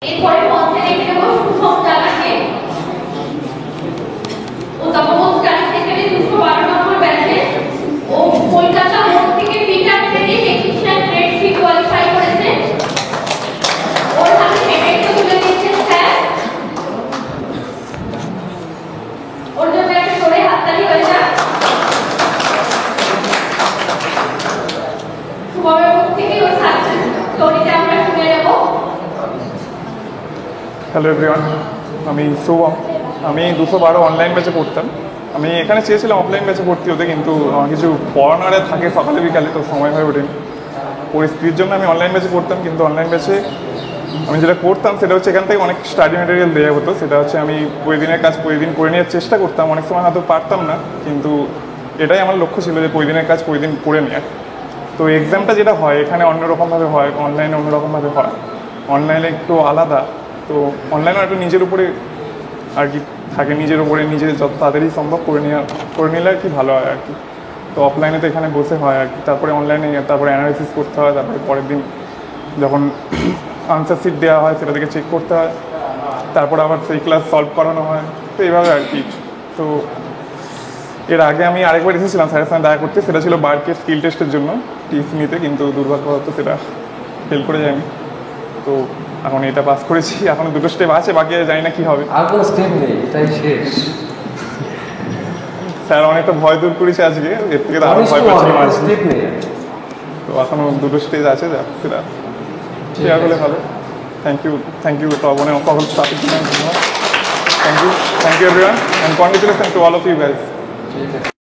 এরপরে মঞ্চে রেখে দেব সুষম জানাকে ও তপবন স্টাডি সেন্টারে 212 নম্বর ব্যাচে ও কলকাতা বোর্ড থেকে Peter training technician grade 3 qualify করেছে। ওর হাতে মেডেলটা তুলে দিয়েছেন স্যার। ওর জন্য একটা জোরে হাততালি হয়ে যাক। শুভমের মুখ থেকে ওর সাকসেস স্টোরিটা আমরা শুনে নেব। হ্যালো এভরিওয়ান, আমি শুভম। আমি 212 অনলাইন ব্যাচে পড়তাম। আমি এখানে চেয়েছিলাম অফলাইন ব্যাচে ভর্তি হতে, কিন্তু আমার কিছু পড়ানোরে থাকে সকালে বিকালে, তো সময় হয়ে ওঠেনি। পরিস্থিতির জন্য আমি অনলাইন ব্যাচে পড়তাম, কিন্তু অনলাইন ব্যাচে আমি যেটা করতাম সেটা হচ্ছে এখান থেকে অনেক স্টাডি ম্যাটেরিয়াল দেওয়া হতো। সেটা হচ্ছে আমি প্রতিদিনের কাজ প্রতিদিন করে নেওয়ার চেষ্টা করতাম। অনেক সময় হয়তো পারতাম না, কিন্তু এটাই আমার লক্ষ্য ছিল যে প্রতিদিনের কাজ প্রতিদিন করে নেওয়ার। তো এক্সামটা যেটা হয় এখানে অন্যরকমভাবে হয়, অনলাইনে অন্যরকমভাবে হয়। অনলাইনে একটু আলাদা, তো অনলাইনে একটু নিজের উপরে আর কি থাকে, নিজের উপরে নিজে যত তাড়াতাড়ি সম্ভব করে নিলে আর কি ভালো হয় আর কি। তো অফলাইনে তো এখানে বসে হয় আর কি, তারপরে অনলাইনে তারপরে অ্যানালাইসিস করতে হয়, তারপরে পরের দিন যখন আনসার শিট দেওয়া হয় সেটা থেকে চেক করতে হয়, তারপরে আবার সেই ক্লাস সলভ করানো হয়। তো এইভাবে আর কি। তো এর আগে আমি আরেকবার এসেছিলাম স্যারের সঙ্গে দেখা করতে, সেটা ছিল বার্কের স্কিল টেস্টের জন্য টিপস নিতে, কিন্তু দুর্ভাগ্যবশত সেটা ফেল করে যায়নি। তো এখন এটা পাস করেছি, এখন দুটো স্টেপ আছে, বাকি জানি না কি হবে। আর কোনো স্টেপ নেই, এটাই শেষ। স্যার অনেকটা ভয় দূর করেছে আজকে, এর থেকে তো আরও ভয় পাচ্ছিলাম আজকে। স্টেপ নেই, তো এখনও দুটো স্টেজ আছে, যা সেটা শেয়ার করলে ভালো। থ্যাংক ইউ তো অনেক সকল স্টাফের জন্য। Thank you everyone, and congratulation to all of you guys. ঠিক আছে।